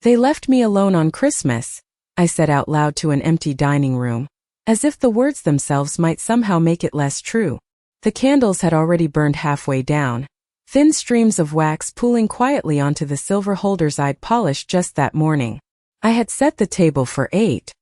They left me alone on Christmas, I said out loud to an empty dining room, as if the words themselves might somehow make it less true. The candles had already burned halfway down, thin streams of wax pooling quietly onto the silver holders I'd polished just that morning. I had set the table for 8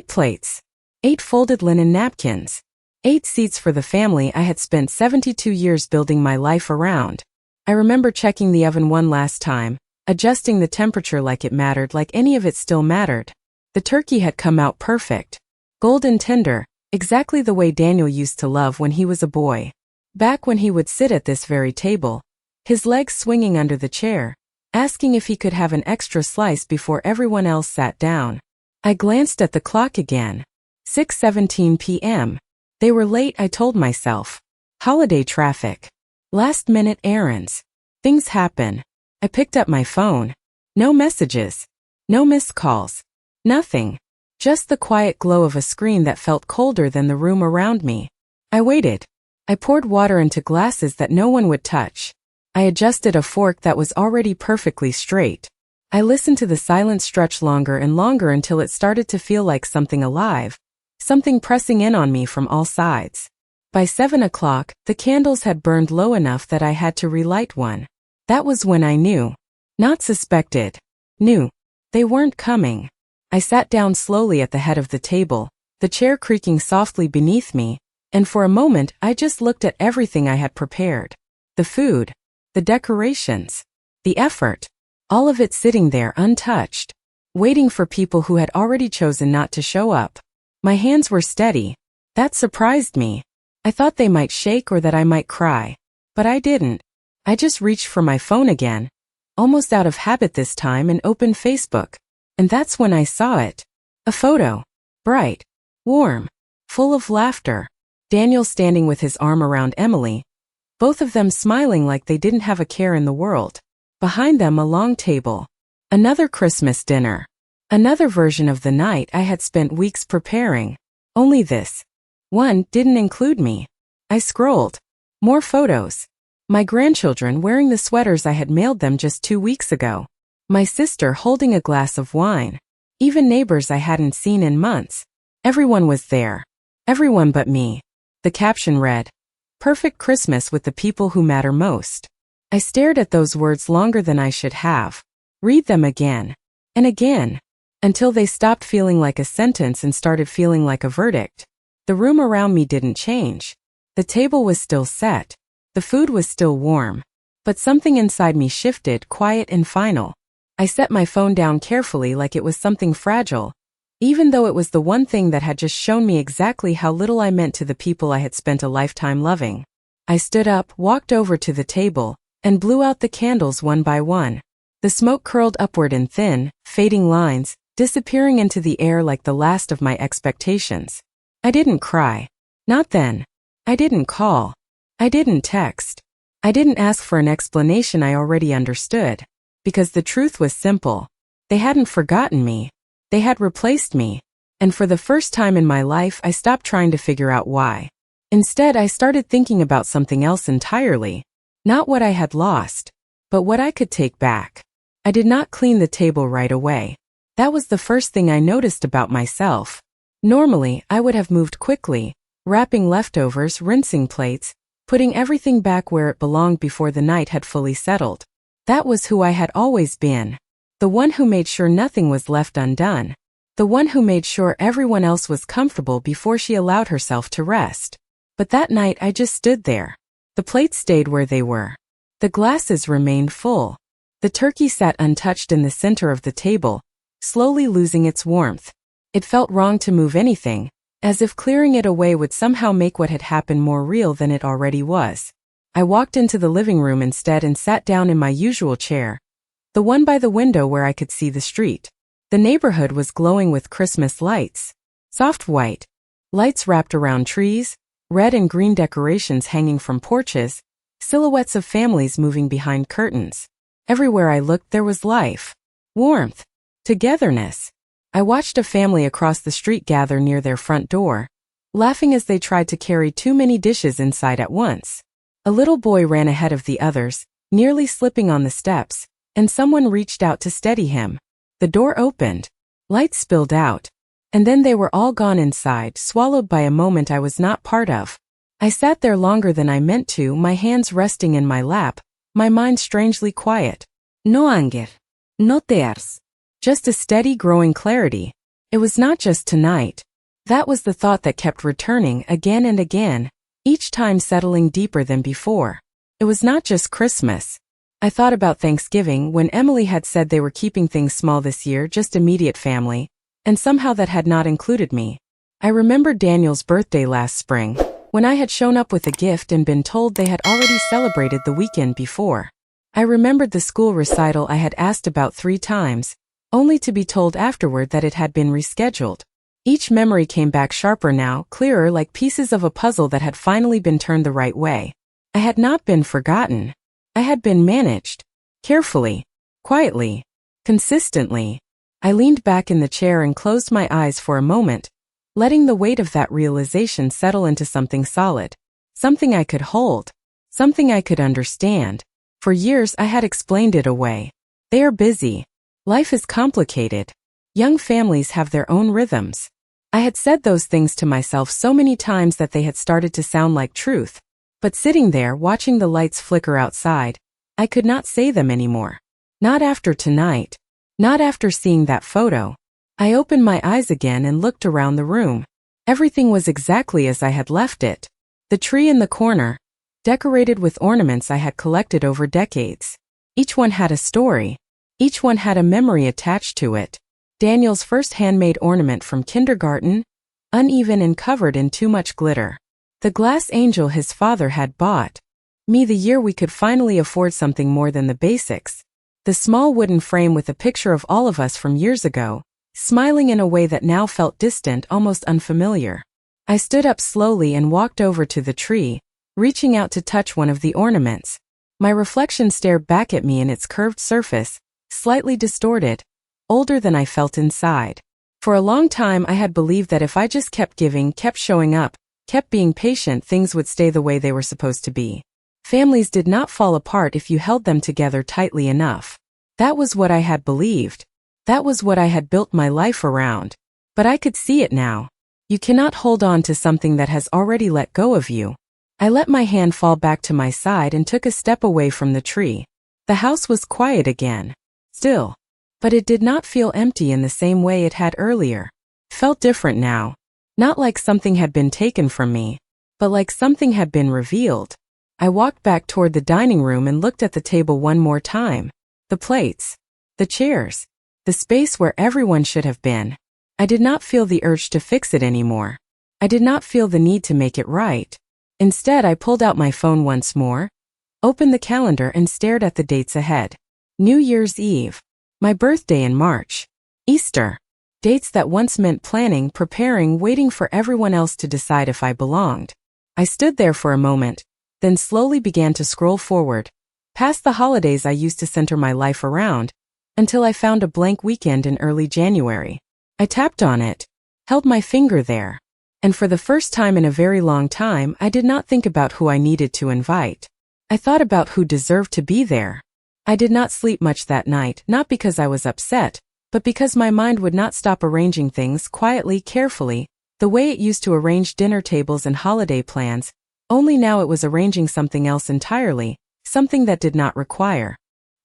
plates, 8 folded linen napkins, 8 seats for the family I had spent 72 years building my life around. I remember checking the oven one last time, adjusting the temperature like it mattered, like any of it still mattered. The turkey had come out perfect, golden tender, exactly the way Daniel used to love when he was a boy. Back when he would sit at this very table, his legs swinging under the chair, asking if he could have an extra slice before everyone else sat down. I glanced at the clock again. 6:17 p.m. They were late, I told myself. Holiday traffic. Last-minute errands. Things happen. I picked up my phone. No messages. No missed calls. Nothing. Just the quiet glow of a screen that felt colder than the room around me. I waited. I poured water into glasses that no one would touch. I adjusted a fork that was already perfectly straight. I listened to the silence stretch longer and longer until it started to feel like something alive, something pressing in on me from all sides. By 7 o'clock, the candles had burned low enough that I had to relight one. That was when I knew. Not suspected. Knew. They weren't coming. I sat down slowly at the head of the table, the chair creaking softly beneath me, and for a moment I just looked at everything I had prepared. The food, the decorations, the effort, all of it sitting there untouched, waiting for people who had already chosen not to show up. My hands were steady. That surprised me. I thought they might shake or that I might cry, but I didn't. I just reached for my phone again, almost out of habit this time, and opened Facebook. And that's when I saw it. A photo. Bright. Warm. Full of laughter. Daniel standing with his arm around Emily, both of them smiling like they didn't have a care in the world. Behind them a long table. Another Christmas dinner. Another version of the night I had spent weeks preparing. Only this one didn't include me. I scrolled. More photos. My grandchildren wearing the sweaters I had mailed them just 2 weeks ago. My sister holding a glass of wine. Even neighbors I hadn't seen in months. Everyone was there. Everyone but me. The caption read, "Perfect Christmas with the people who matter most." I stared at those words longer than I should have. Read them again. And again. Until they stopped feeling like a sentence and started feeling like a verdict. The room around me didn't change. The table was still set. The food was still warm. But something inside me shifted, quiet and final. I set my phone down carefully like it was something fragile, even though it was the one thing that had just shown me exactly how little I meant to the people I had spent a lifetime loving. I stood up, walked over to the table, and blew out the candles one by one. The smoke curled upward in thin, fading lines, disappearing into the air like the last of my expectations. I didn't cry. Not then. I didn't call. I didn't text. I didn't ask for an explanation I already understood. Because the truth was simple. They hadn't forgotten me. They had replaced me. And for the first time in my life, I stopped trying to figure out why. Instead, I started thinking about something else entirely. Not what I had lost, but what I could take back. I did not clean the table right away. That was the first thing I noticed about myself. Normally, I would have moved quickly, wrapping leftovers, rinsing plates, putting everything back where it belonged before the night had fully settled. That was who I had always been. The one who made sure nothing was left undone. The one who made sure everyone else was comfortable before she allowed herself to rest. But that night I just stood there. The plates stayed where they were. The glasses remained full. The turkey sat untouched in the center of the table, slowly losing its warmth. It felt wrong to move anything, as if clearing it away would somehow make what had happened more real than it already was. I walked into the living room instead and sat down in my usual chair, the one by the window where I could see the street. The neighborhood was glowing with Christmas lights. Soft white. Lights wrapped around trees, red and green decorations hanging from porches, silhouettes of families moving behind curtains. Everywhere I looked there was life. Warmth. Togetherness. I watched a family across the street gather near their front door, laughing as they tried to carry too many dishes inside at once. A little boy ran ahead of the others, nearly slipping on the steps, and someone reached out to steady him. The door opened. Lights spilled out. And then they were all gone inside, swallowed by a moment I was not part of. I sat there longer than I meant to, my hands resting in my lap, my mind strangely quiet. No anger. No tears. Just a steady, growing clarity. It was not just tonight. That was the thought that kept returning again and again, each time settling deeper than before. It was not just Christmas. I thought about Thanksgiving when Emily had said they were keeping things small this year, just immediate family, and somehow that had not included me. I remembered Daniel's birthday last spring, when I had shown up with a gift and been told they had already celebrated the weekend before. I remembered the school recital I had asked about 3 times, only to be told afterward that it had been rescheduled. Each memory came back sharper now, clearer, like pieces of a puzzle that had finally been turned the right way. I had not been forgotten. I had been managed. Carefully. Quietly. Consistently. I leaned back in the chair and closed my eyes for a moment, letting the weight of that realization settle into something solid. Something I could hold. Something I could understand. For years I had explained it away. They are busy. Life is complicated. Young families have their own rhythms. I had said those things to myself so many times that they had started to sound like truth. But sitting there watching the lights flicker outside, I could not say them anymore. Not after tonight. Not after seeing that photo. I opened my eyes again and looked around the room. Everything was exactly as I had left it. The tree in the corner, decorated with ornaments I had collected over decades. Each one had a story. Each one had a memory attached to it. Daniel's first handmade ornament from kindergarten, uneven and covered in too much glitter. The glass angel his father had bought me the year we could finally afford something more than the basics. The small wooden frame with a picture of all of us from years ago, smiling in a way that now felt distant, almost unfamiliar. I stood up slowly and walked over to the tree, reaching out to touch one of the ornaments. My reflection stared back at me in its curved surface, slightly distorted, older than I felt inside. For a long time I had believed that if I just kept giving, kept showing up, kept being patient, things would stay the way they were supposed to be. Families did not fall apart if you held them together tightly enough. That was what I had believed. That was what I had built my life around. But I could see it now. You cannot hold on to something that has already let go of you. I let my hand fall back to my side and took a step away from the tree. The house was quiet again. Still. But it did not feel empty in the same way it had earlier. It felt different now. Not like something had been taken from me, but like something had been revealed. I walked back toward the dining room and looked at the table one more time. The plates. The chairs. The space where everyone should have been. I did not feel the urge to fix it anymore. I did not feel the need to make it right. Instead, I pulled out my phone once more, opened the calendar and stared at the dates ahead. New Year's Eve. My birthday in March. Easter. Dates that once meant planning, preparing, waiting for everyone else to decide if I belonged. I stood there for a moment, then slowly began to scroll forward, past the holidays I used to center my life around, until I found a blank weekend in early January. I tapped on it, held my finger there, and for the first time in a very long time I did not think about who I needed to invite. I thought about who deserved to be there. I did not sleep much that night, not because I was upset, but because my mind would not stop arranging things quietly, carefully, the way it used to arrange dinner tables and holiday plans, only now it was arranging something else entirely, something that did not require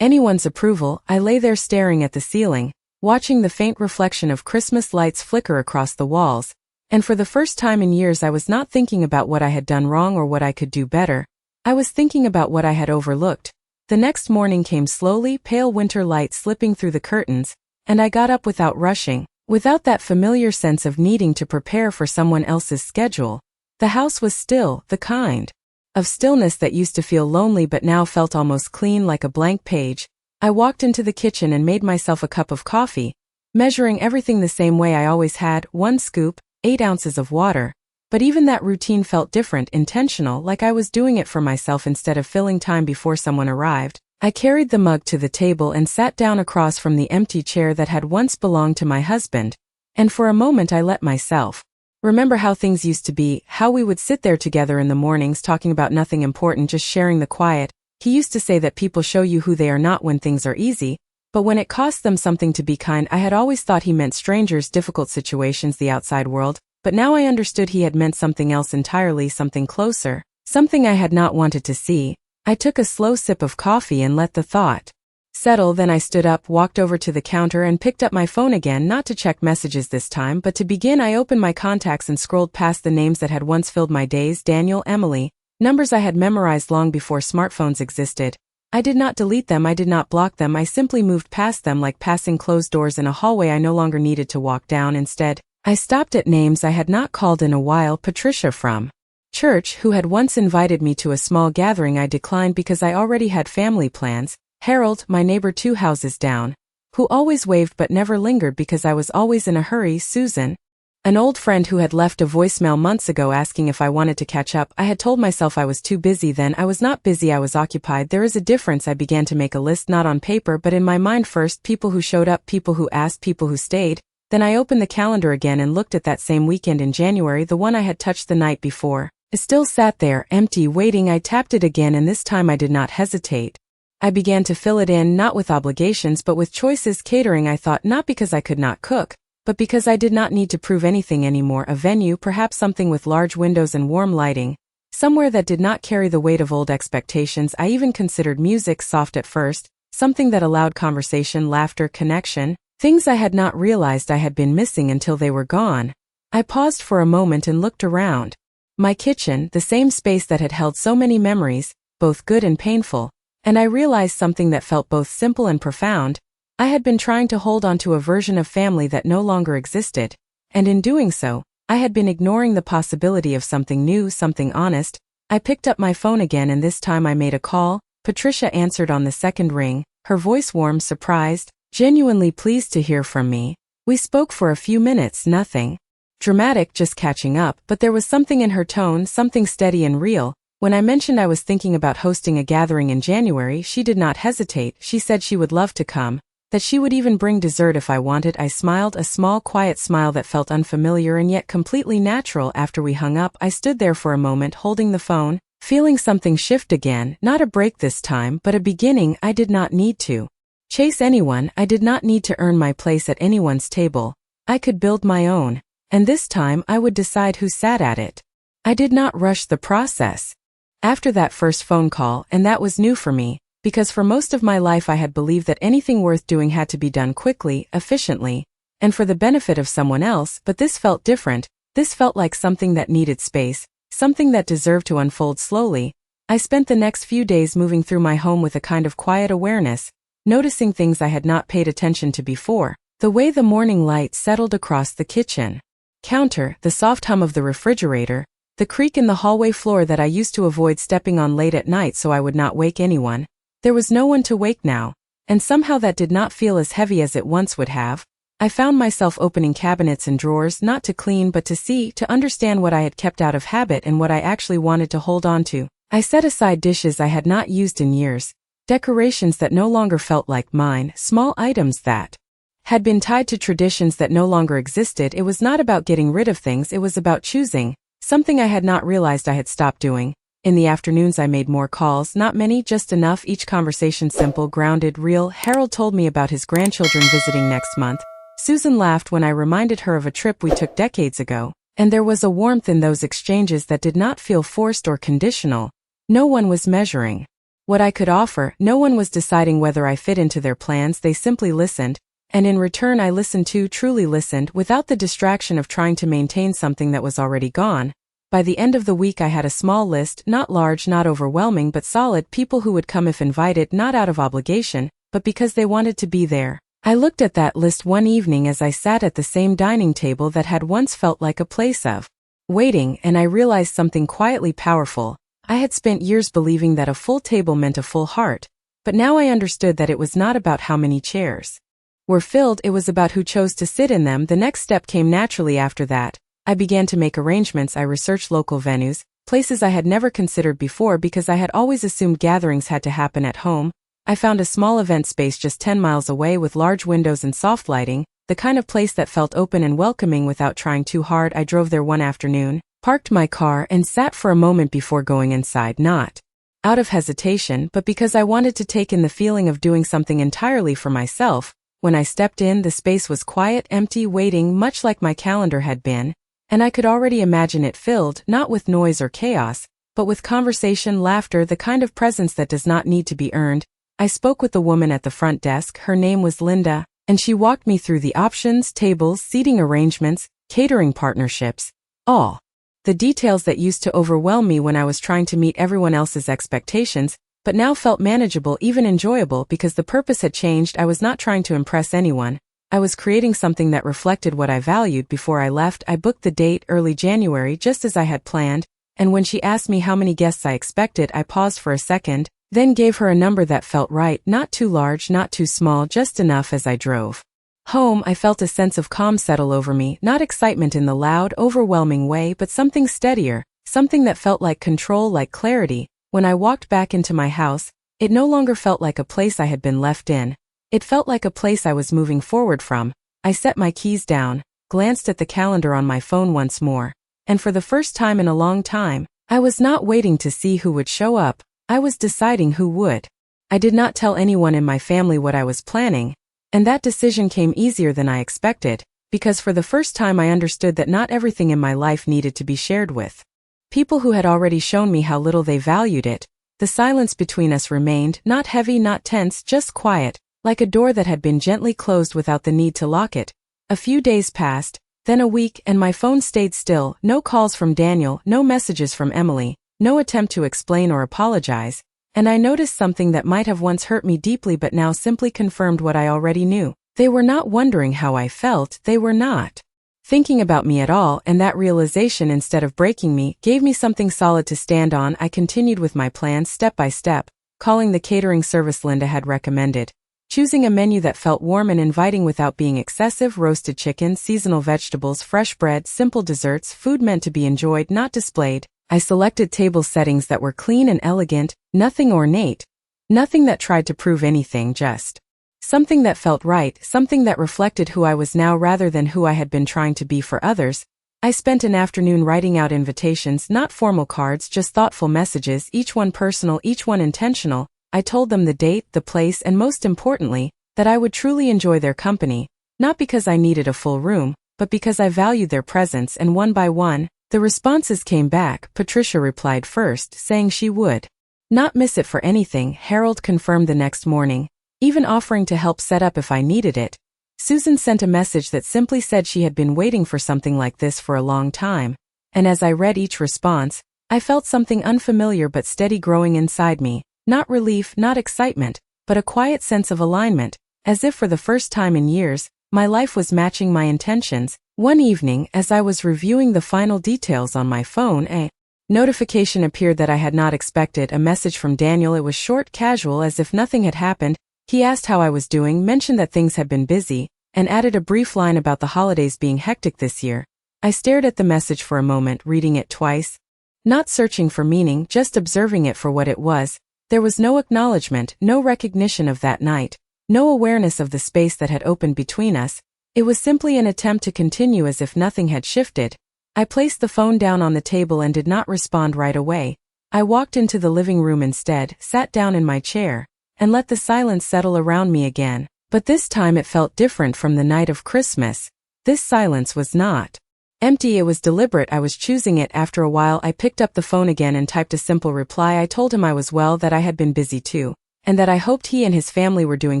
anyone's approval. I lay there staring at the ceiling, watching the faint reflection of Christmas lights flicker across the walls, and for the first time in years I was not thinking about what I had done wrong or what I could do better. I was thinking about what I had overlooked. The next morning came slowly, pale winter light slipping through the curtains, and I got up without rushing, without that familiar sense of needing to prepare for someone else's schedule. The house was still, the kind of stillness that used to feel lonely but now felt almost clean, like a blank page. I walked into the kitchen and made myself a cup of coffee, measuring everything the same way I always had, 1 scoop, 8 ounces of water. But even that routine felt different, intentional, like I was doing it for myself instead of filling time before someone arrived. I carried the mug to the table and sat down across from the empty chair that had once belonged to my husband, and for a moment I let myself remember how things used to be, how we would sit there together in the mornings talking about nothing important, just sharing the quiet. He used to say that people show you who they are not when things are easy, But when it cost them something to be kind, I had always thought he meant strangers, difficult situations, the outside world, but now I understood he had meant something else entirely, something closer, something I had not wanted to see. I took a slow sip of coffee and let the thought settle. Then I stood up, walked over to the counter and picked up my phone again, not to check messages this time, but to begin. I opened my contacts and scrolled past the names that had once filled my days: Daniel, Emily, numbers I had memorized long before smartphones existed. I did not delete them, I did not block them, I simply moved past them like passing closed doors in a hallway I no longer needed to walk down. Instead, I stopped at names I had not called in a while. Patricia from church, who had once invited me to a small gathering I declined because I already had family plans. Harold, my neighbor 2 houses down, who always waved but never lingered because I was always in a hurry. Susan, an old friend who had left a voicemail months ago asking if I wanted to catch up. I had told myself I was too busy then. I was not busy, I was occupied. There is a difference. I began to make a list, not on paper but in my mind first. People who showed up, people who asked, people who stayed. Then I opened the calendar again and looked at that same weekend in January, the one I had touched the night before. It still sat there, empty, waiting. I tapped it again and this time I did not hesitate. I began to fill it in, not with obligations but with choices. Catering, I thought, not because I could not cook, but because I did not need to prove anything anymore. A venue, perhaps something with large windows and warm lighting, somewhere that did not carry the weight of old expectations. I even considered music, soft at first, something that allowed conversation, laughter, connection, things I had not realized I had been missing until they were gone. I paused for a moment and looked around. My kitchen, the same space that had held so many memories, both good and painful, and I realized something that felt both simple and profound. I had been trying to hold on to a version of family that no longer existed, and in doing so, I had been ignoring the possibility of something new, something honest. I picked up my phone again and this time I made a call. Patricia answered on the second ring, her voice warm, surprised, genuinely pleased to hear from me. We spoke for a few minutes, nothing dramatic, just catching up, but there was something in her tone, something steady and real. When I mentioned I was thinking about hosting a gathering in January, she did not hesitate. She said she would love to come, that she would even bring dessert if I wanted. I smiled, a small, quiet smile that felt unfamiliar and yet completely natural. After we hung up, I stood there for a moment holding the phone, feeling something shift again, not a break this time, but a beginning. I did not need to chase anyone, I did not need to earn my place at anyone's table. I could build my own, and this time I would decide who sat at it. I did not rush the process. After that first phone call, and that was new for me, because for most of my life I had believed that anything worth doing had to be done quickly, efficiently, and for the benefit of someone else, but this felt different. This felt like something that needed space, something that deserved to unfold slowly. I spent the next few days moving through my home with a kind of quiet awareness, noticing things I had not paid attention to before. The way the morning light settled across the kitchen counter, the soft hum of the refrigerator, the creak in the hallway floor that I used to avoid stepping on late at night so I would not wake anyone. There was no one to wake now, and somehow that did not feel as heavy as it once would have. I found myself opening cabinets and drawers, not to clean but to see, to understand what I had kept out of habit and what I actually wanted to hold on to. I set aside dishes I had not used in years, decorations that no longer felt like mine, small items that had been tied to traditions that no longer existed. It was not about getting rid of things, it was about choosing, something I had not realized I had stopped doing. In the afternoons I made more calls, not many, just enough, each conversation simple, grounded, real. Harold told me about his grandchildren visiting next month. Susan laughed when I reminded her of a trip we took decades ago, and there was a warmth in those exchanges that did not feel forced or conditional. No one was measuring what I could offer, no one was deciding whether I fit into their plans, they simply listened, and in return I listened too, truly listened, without the distraction of trying to maintain something that was already gone. By the end of the week I had a small list, not large, not overwhelming, but solid, people who would come if invited, not out of obligation, but because they wanted to be there. I looked at that list one evening as I sat at the same dining table that had once felt like a place of waiting, and I realized something quietly powerful. I had spent years believing that a full table meant a full heart, but now I understood that it was not about how many chairs were filled, it was about who chose to sit in them. The next step came naturally after that. I began to make arrangements. I researched local venues, places I had never considered before because I had always assumed gatherings had to happen at home. I found a small event space just 10 miles away with large windows and soft lighting, the kind of place that felt open and welcoming without trying too hard. I drove there one afternoon, parked my car, and sat for a moment before going inside, not out of hesitation, but because I wanted to take in the feeling of doing something entirely for myself. When I stepped in, the space was quiet, empty, waiting, much like my calendar had been, and I could already imagine it filled, not with noise or chaos, but with conversation, laughter, the kind of presence that does not need to be earned. I spoke with the woman at the front desk. Her name was Linda, and she walked me through the options, tables, seating arrangements, catering partnerships, all the details that used to overwhelm me when I was trying to meet everyone else's expectations, but now felt manageable, even enjoyable, because the purpose had changed. I was not trying to impress anyone. I was creating something that reflected what I valued. Before I left, I booked the date, early January, just as I had planned, and when she asked me how many guests I expected, I paused for a second, then gave her a number that felt right, not too large, not too small, just enough. As I drove home, I felt a sense of calm settle over me, not excitement in the loud, overwhelming way, but something steadier, something that felt like control, like clarity. When I walked back into my house, it no longer felt like a place I had been left in. It felt like a place I was moving forward from. I set my keys down, glanced at the calendar on my phone once more, and for the first time in a long time, I was not waiting to see who would show up. I was deciding who would. I did not tell anyone in my family what I was planning, and that decision came easier than I expected, because for the first time I understood that not everything in my life needed to be shared with people who had already shown me how little they valued it. The silence between us remained, not heavy, not tense, just quiet, like a door that had been gently closed without the need to lock it. A few days passed, then a week, and my phone stayed still. No calls from Daniel, no messages from Emily, no attempt to explain or apologize, and I noticed something that might have once hurt me deeply but now simply confirmed what I already knew. They were not wondering how I felt, they were not thinking about me at all, and that realization, instead of breaking me, gave me something solid to stand on. I continued with my plans step by step, calling the catering service Linda had recommended, choosing a menu that felt warm and inviting without being excessive: roasted chicken, seasonal vegetables, fresh bread, simple desserts, food meant to be enjoyed, not displayed. I selected table settings that were clean and elegant, nothing ornate, nothing that tried to prove anything, just something that felt right, something that reflected who I was now rather than who I had been trying to be for others. I spent an afternoon writing out invitations, not formal cards, just thoughtful messages, each one personal, each one intentional. I told them the date, the place, and most importantly, that I would truly enjoy their company, not because I needed a full room, but because I valued their presence. And one by one, the responses came back. Patricia replied first, saying she would not miss it for anything. Harold confirmed the next morning, even offering to help set up if I needed it. Susan sent a message that simply said she had been waiting for something like this for a long time, and as I read each response, I felt something unfamiliar but steady growing inside me, not relief, not excitement, but a quiet sense of alignment, as if for the first time in years, my life was matching my intentions. One evening, as I was reviewing the final details on my phone, a notification appeared that I had not expected, a message from Daniel. It was short, casual, as if nothing had happened. He asked how I was doing, mentioned that things had been busy, and added a brief line about the holidays being hectic this year. I stared at the message for a moment, reading it twice, not searching for meaning, just observing it for what it was. There was no acknowledgement, no recognition of that night, no awareness of the space that had opened between us. It was simply an attempt to continue as if nothing had shifted. I placed the phone down on the table and did not respond right away. I walked into the living room instead, sat down in my chair, and let the silence settle around me again. But this time it felt different from the night of Christmas. This silence was not empty, it was deliberate. I was choosing it. After a while, I picked up the phone again and typed a simple reply. I told him I was well, that I had been busy too, and that I hoped he and his family were doing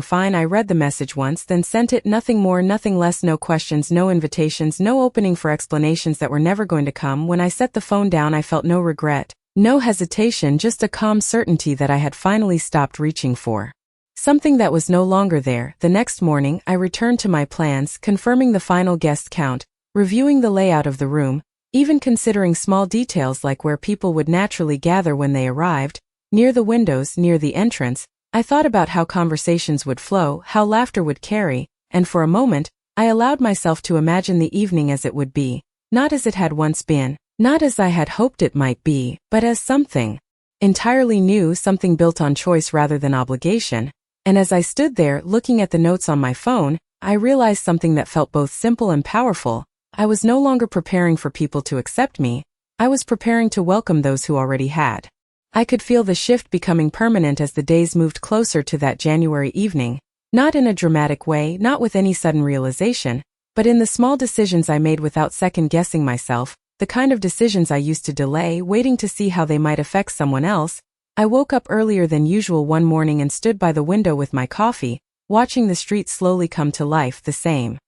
fine. I read the message once, then sent it. Nothing more, nothing less, no questions, no invitations, no opening for explanations that were never going to come. When I set the phone down, I felt no regret, no hesitation, just a calm certainty that I had finally stopped reaching for something that was no longer there. The next morning, I returned to my plans, confirming the final guest count, reviewing the layout of the room, even considering small details like where people would naturally gather when they arrived, near the windows, near the entrance. I thought about how conversations would flow, how laughter would carry, and for a moment, I allowed myself to imagine the evening as it would be, not as it had once been, not as I had hoped it might be, but as something entirely new, something built on choice rather than obligation. And as I stood there, looking at the notes on my phone, I realized something that felt both simple and powerful. I was no longer preparing for people to accept me, I was preparing to welcome those who already had. I could feel the shift becoming permanent as the days moved closer to that January evening, not in a dramatic way, not with any sudden realization, but in the small decisions I made without second-guessing myself, the kind of decisions I used to delay, waiting to see how they might affect someone else. I woke up earlier than usual one morning and stood by the window with my coffee, watching the streets slowly come to life, the same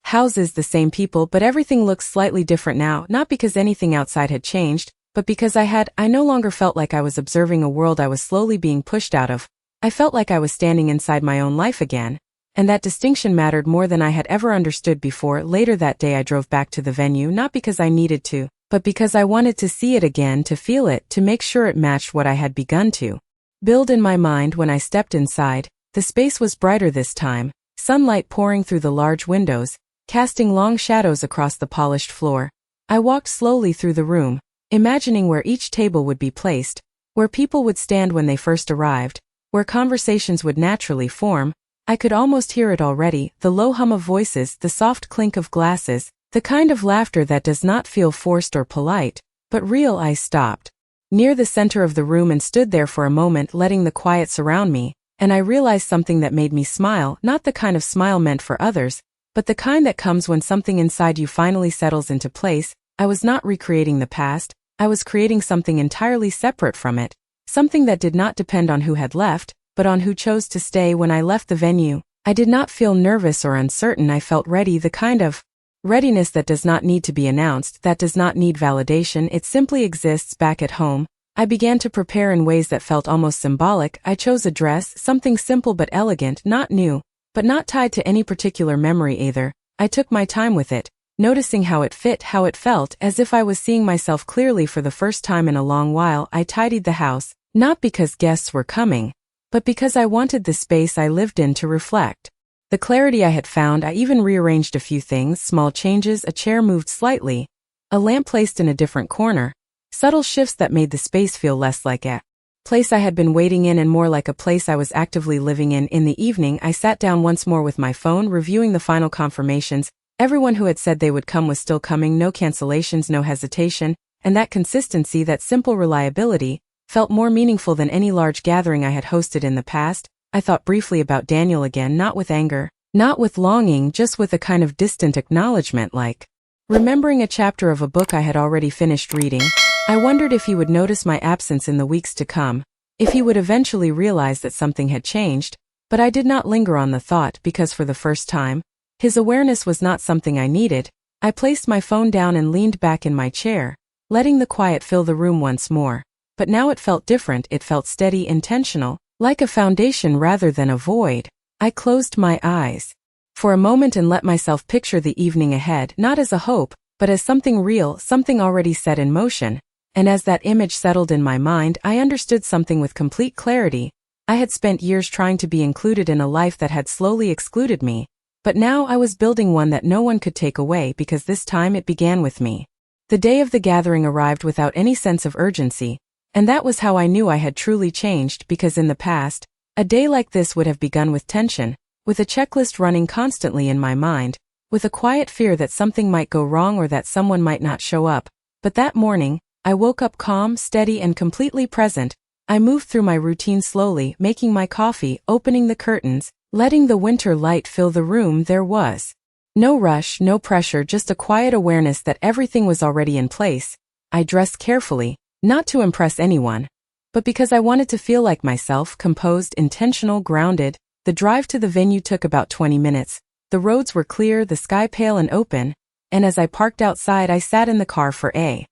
houses, the same people, but everything looks slightly different now, not because anything outside had changed, but because I no longer felt like I was observing a world I was slowly being pushed out of. I felt like I was standing inside my own life again, and that distinction mattered more than I had ever understood before. Later that day I drove back to the venue not because I needed to, but because I wanted to see it again, to feel it, to make sure it matched what I had begun to build in my mind. When I stepped inside, the space was brighter this time, sunlight pouring through the large windows, casting long shadows across the polished floor. I walked slowly through the room, imagining where each table would be placed, where people would stand when they first arrived, where conversations would naturally form. I could almost hear it already, the low hum of voices, the soft clink of glasses, the kind of laughter that does not feel forced or polite, but real. I stopped near the center of the room and stood there for a moment, letting the quiet surround me, and I realized something that made me smile, not the kind of smile meant for others, but the kind that comes when something inside you finally settles into place. I was not recreating the past, I was creating something entirely separate from it, something that did not depend on who had left, but on who chose to stay. When I left the venue, I did not feel nervous or uncertain. I felt ready, the kind of readiness that does not need to be announced, that does not need validation, it simply exists. Back at home, I began to prepare in ways that felt almost symbolic. I chose a dress, something simple but elegant, not new, but not tied to any particular memory either. I took my time with it, noticing how it fit, how it felt, as if I was seeing myself clearly for the first time in a long while. I tidied the house, not because guests were coming, but because I wanted the space I lived in to reflect the clarity I had found. I even rearranged a few things, small changes, a chair moved slightly, a lamp placed in a different corner, subtle shifts that made the space feel less like a place I had been waiting in and more like a place I was actively living in. In the evening, I sat down once more with my phone, reviewing the final confirmations. Everyone who had said they would come was still coming, no cancellations, no hesitation, and that consistency, that simple reliability, felt more meaningful than any large gathering I had hosted in the past. I thought briefly about Daniel again, not with anger, not with longing, just with a kind of distant acknowledgement, like remembering a chapter of a book I had already finished reading. I wondered if he would notice my absence in the weeks to come, if he would eventually realize that something had changed, but I did not linger on the thought because for the first time, his awareness was not something I needed. I placed my phone down and leaned back in my chair, letting the quiet fill the room once more. But now it felt different, it felt steady, intentional, like a foundation rather than a void. I closed my eyes for a moment and let myself picture the evening ahead, not as a hope, but as something real, something already set in motion. And as that image settled in my mind, I understood something with complete clarity. I had spent years trying to be included in a life that had slowly excluded me, but now I was building one that no one could take away, because this time it began with me. The day of the gathering arrived without any sense of urgency, and that was how I knew I had truly changed, because in the past, a day like this would have begun with tension, with a checklist running constantly in my mind, with a quiet fear that something might go wrong or that someone might not show up. But that morning, I woke up calm, steady, and completely present. I moved through my routine slowly, making my coffee, opening the curtains, letting the winter light fill the room. There was no rush, no pressure, just a quiet awareness that everything was already in place. I dressed carefully, not to impress anyone, but because I wanted to feel like myself, composed, intentional, grounded. The drive to the venue took about 20 minutes. The roads were clear, the sky pale and open, and as I parked outside, I sat in the car for a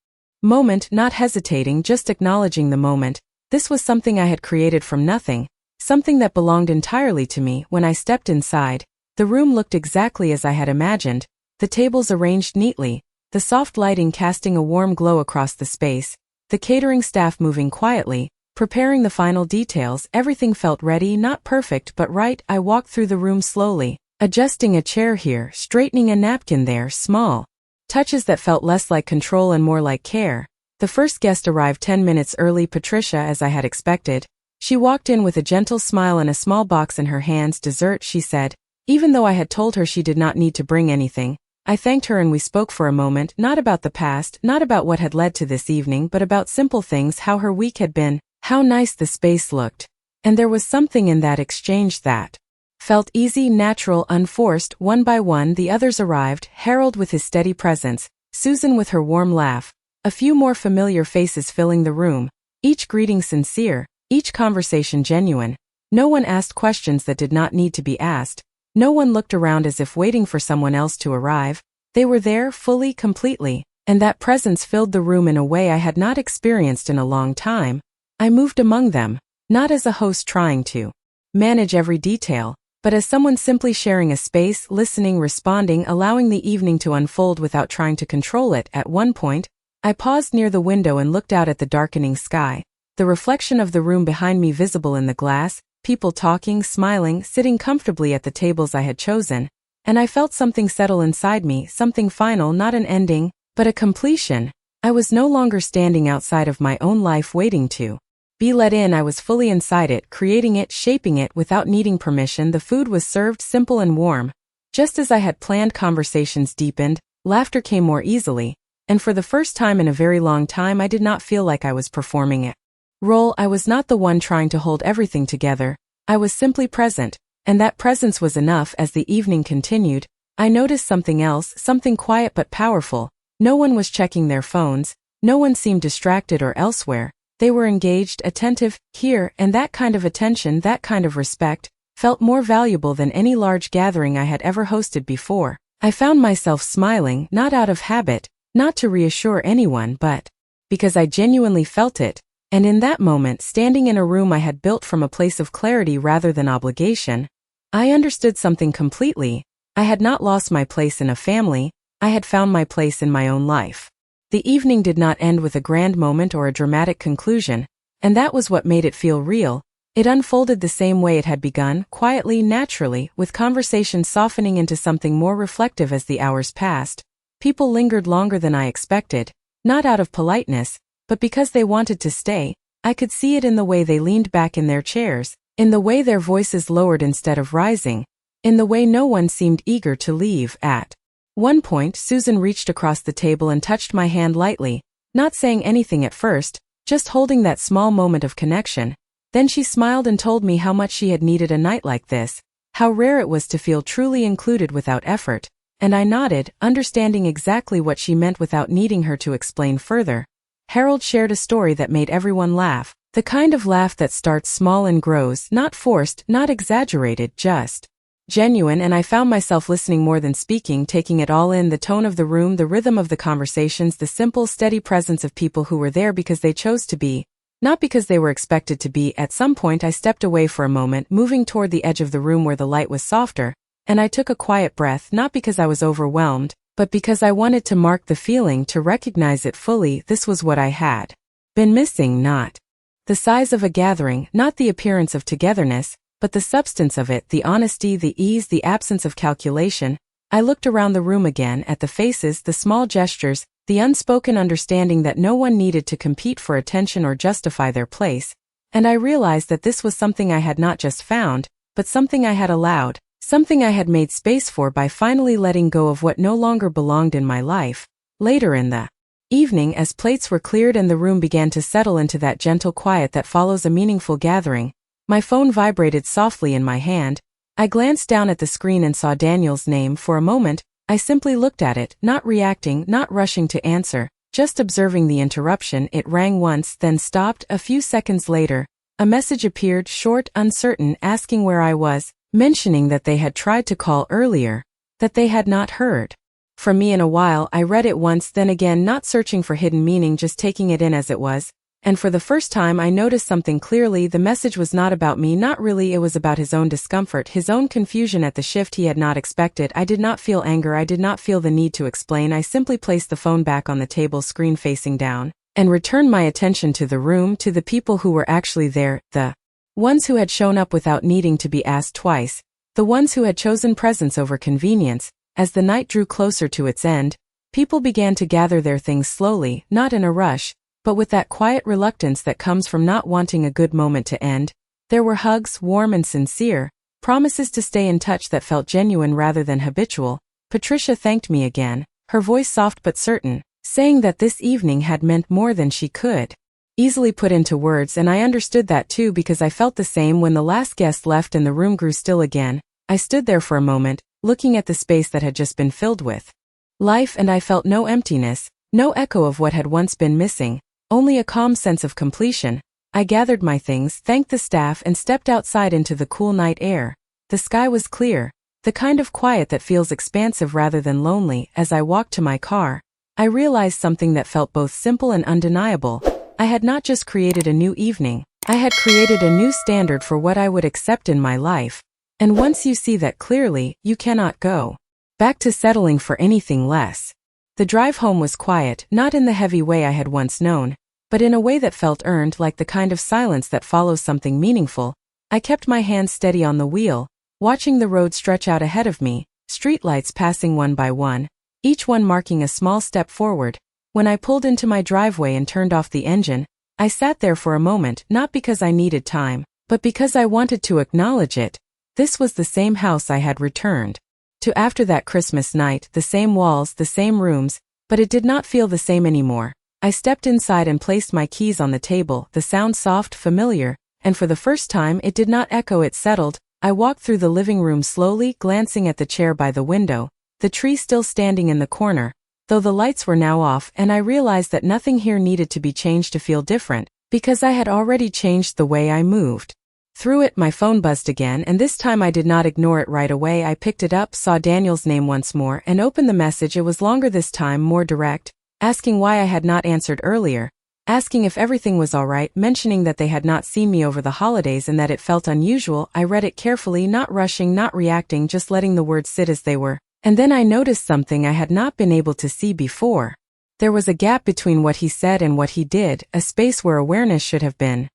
moment, not hesitating, just acknowledging the moment. This was something I had created from nothing, something that belonged entirely to me. When I stepped inside, the room looked exactly as I had imagined, the tables arranged neatly, the soft lighting casting a warm glow across the space, the catering staff moving quietly, preparing the final details. Everything felt ready, not perfect but right. I walked through the room slowly, adjusting a chair here, straightening a napkin there, small touches that felt less like control and more like care. The first guest arrived 10 minutes early, Patricia, as I had expected. She walked in with a gentle smile and a small box in her hands. Dessert, she said. Even though I had told her she did not need to bring anything, I thanked her and we spoke for a moment, not about the past, not about what had led to this evening, but about simple things, how her week had been, how nice the space looked. And there was something in that exchange that felt easy, natural, unforced. One by one the others arrived, Harold with his steady presence, Susan with her warm laugh, a few more familiar faces filling the room, each greeting sincere, each conversation genuine. No one asked questions that did not need to be asked. No one looked around as if waiting for someone else to arrive. They were there, fully, completely, and that presence filled the room in a way I had not experienced in a long time. I moved among them, not as a host trying to manage every detail, but as someone simply sharing a space, listening, responding, allowing the evening to unfold without trying to control it. At one point, I paused near the window and looked out at the darkening sky, the reflection of the room behind me visible in the glass, people talking, smiling, sitting comfortably at the tables I had chosen, and I felt something settle inside me, something final, not an ending, but a completion. I was no longer standing outside of my own life waiting to be let in. I was fully inside it, creating it, shaping it without needing permission. The food was served simple and warm, just as I had planned. Conversations deepened, laughter came more easily, and for the first time in a very long time I did not feel like I was performing it role. I was not the one trying to hold everything together. I was simply present, and that presence was enough. As the evening continued, I noticed something else, something quiet but powerful. No one was checking their phones, no one seemed distracted or elsewhere. They were engaged, attentive, here, and that kind of attention, that kind of respect, felt more valuable than any large gathering I had ever hosted before. I found myself smiling, not out of habit, not to reassure anyone, but because I genuinely felt it. And in that moment, standing in a room I had built from a place of clarity rather than obligation, I understood something completely. I had not lost my place in a family, I had found my place in my own life. The evening did not end with a grand moment or a dramatic conclusion, and that was what made it feel real. It unfolded the same way it had begun, quietly, naturally, with conversation softening into something more reflective as the hours passed. People lingered longer than I expected, not out of politeness, but because they wanted to stay. I could see it in the way they leaned back in their chairs, in the way their voices lowered instead of rising, in the way no one seemed eager to leave. At one point, Susan reached across the table and touched my hand lightly, not saying anything at first, just holding that small moment of connection. Then she smiled and told me how much she had needed a night like this, how rare it was to feel truly included without effort, and I nodded, understanding exactly what she meant without needing her to explain further. Harold shared a story that made everyone laugh, the kind of laugh that starts small and grows, not forced, not exaggerated, just genuine. And I found myself listening more than speaking, taking it all in, the tone of the room, the rhythm of the conversations, the simple, steady presence of people who were there because they chose to be, not because they were expected to be. At some point I stepped away for a moment, moving toward the edge of the room where the light was softer, and I took a quiet breath, not because I was overwhelmed, but because I wanted to mark the feeling, to recognize it fully. This was what I had been missing, not the size of a gathering, not the appearance of togetherness, but the substance of it, the honesty, the ease, the absence of calculation. I looked around the room again, at the faces, the small gestures, the unspoken understanding that no one needed to compete for attention or justify their place, and I realized that this was something I had not just found, but something I had allowed, something I had made space for by finally letting go of what no longer belonged in my life. Later in the evening, as plates were cleared and the room began to settle into that gentle quiet that follows a meaningful gathering, my phone vibrated softly in my hand. I glanced down at the screen and saw Daniel's name. For a moment, I simply looked at it, not reacting, not rushing to answer, just observing the interruption. It rang once, then stopped. A few seconds later, a message appeared, short, uncertain, asking where I was, mentioning that they had tried to call earlier, that they had not heard from me in a while. I read it once, then again, not searching for hidden meaning, just taking it in as it was. And for the first time I noticed something clearly. The message was not about me, not really. It was about his own discomfort, his own confusion at the shift he had not expected. I did not feel anger, I did not feel the need to explain. I simply placed the phone back on the table, screen facing down, and returned my attention to the room, to the people who were actually there, the ones who had shown up without needing to be asked twice, the ones who had chosen presence over convenience. As the night drew closer to its end, people began to gather their things slowly, not in a rush, but with that quiet reluctance that comes from not wanting a good moment to end. There were hugs, warm and sincere, promises to stay in touch that felt genuine rather than habitual. Patricia thanked me again, her voice soft but certain, saying that this evening had meant more than she could easily put into words, and I understood that too because I felt the same when the last guest left and the room grew still again. I stood there for a moment, looking at the space that had just been filled with life, and I felt no emptiness, no echo of what had once been missing, only a calm sense of completion. I gathered my things, thanked the staff, and stepped outside into the cool night air. The sky was clear, the kind of quiet that feels expansive rather than lonely. As I walked to my car, I realized something that felt both simple and undeniable. I had not just created a new evening, I had created a new standard for what I would accept in my life. And once you see that clearly, you cannot go back to settling for anything less. The drive home was quiet, not in the heavy way I had once known, but in a way that felt earned, like the kind of silence that follows something meaningful. I kept my hands steady on the wheel, watching the road stretch out ahead of me, streetlights passing one by one, each one marking a small step forward. When I pulled into my driveway and turned off the engine, I sat there for a moment, not because I needed time, but because I wanted to acknowledge it. This was the same house I had returned to after that Christmas night, the same walls, the same rooms, but it did not feel the same anymore. I stepped inside and placed my keys on the table, the sound soft, familiar, and for the first time it did not echo, it settled. I walked through the living room slowly, glancing at the chair by the window, the tree still standing in the corner, though the lights were now off, and I realized that nothing here needed to be changed to feel different, because I had already changed the way I moved. Through it, my phone buzzed again, and this time I did not ignore it right away. I picked it up, saw Daniel's name once more, and opened the message. It was longer this time, more direct, asking why I had not answered earlier, asking if everything was all right, mentioning that they had not seen me over the holidays and that it felt unusual. I read it carefully, not rushing, not reacting, just letting the words sit as they were. And then I noticed something I had not been able to see before. There was a gap between what he said and what he did, a space where awareness should have been,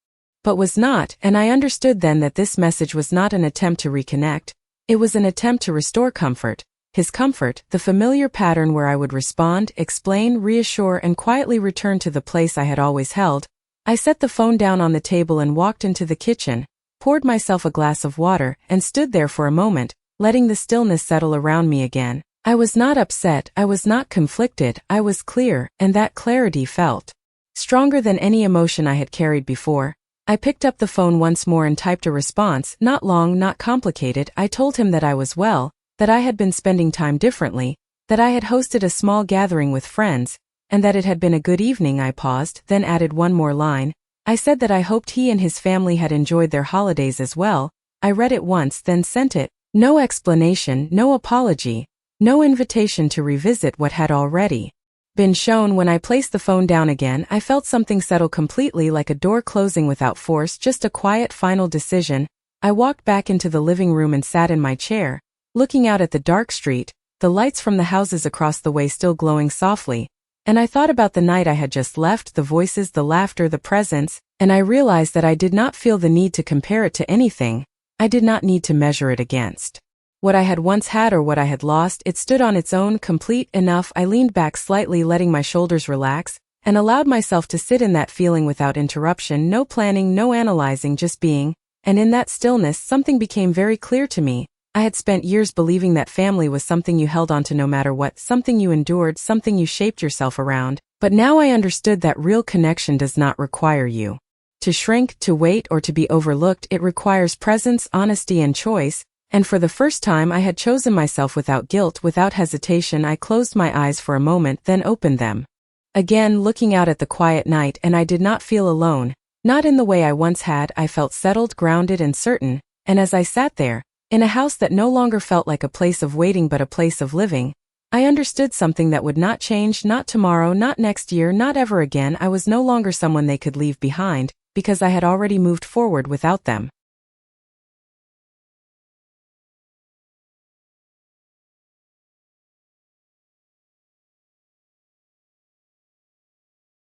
but was not, and I understood then that this message was not an attempt to reconnect. It was an attempt to restore comfort. His comfort, the familiar pattern where I would respond, explain, reassure, and quietly return to the place I had always held. I set the phone down on the table and walked into the kitchen, poured myself a glass of water, and stood there for a moment, letting the stillness settle around me again. I was not upset, I was not conflicted, I was clear, and that clarity felt stronger than any emotion I had carried before. I picked up the phone once more and typed a response, not long, not complicated. I told him that I was well, that I had been spending time differently, that I had hosted a small gathering with friends, and that it had been a good evening. I paused, then added one more line. I said that I hoped he and his family had enjoyed their holidays as well. I read it once, then sent it. No explanation, no apology, no invitation to revisit what had already been shown. When I placed the phone down again, I felt something settle completely, like a door closing without force, just a quiet final decision. I walked back into the living room and sat in my chair, looking out at the dark street, the lights from the houses across the way still glowing softly, and I thought about the night I had just left, the voices, the laughter, the presence, and I realized that I did not feel the need to compare it to anything. I did not need to measure it against what I had once had or what I had lost. It stood on its own, complete enough. I leaned back slightly, letting my shoulders relax, and allowed myself to sit in that feeling without interruption, no planning, no analyzing, just being. And in that stillness, something became very clear to me. I had spent years believing that family was something you held onto no matter what, something you endured, something you shaped yourself around. But now I understood that real connection does not require you to shrink, to wait, or to be overlooked. It requires presence, honesty, and choice. And for the first time I had chosen myself without guilt, without hesitation. I closed my eyes for a moment, then opened them again, looking out at the quiet night, and I did not feel alone. Not in the way I once had. I felt settled, grounded, and certain. And as I sat there, in a house that no longer felt like a place of waiting but a place of living, I understood something that would not change, not tomorrow, not next year, not ever again. I was no longer someone they could leave behind, because I had already moved forward without them.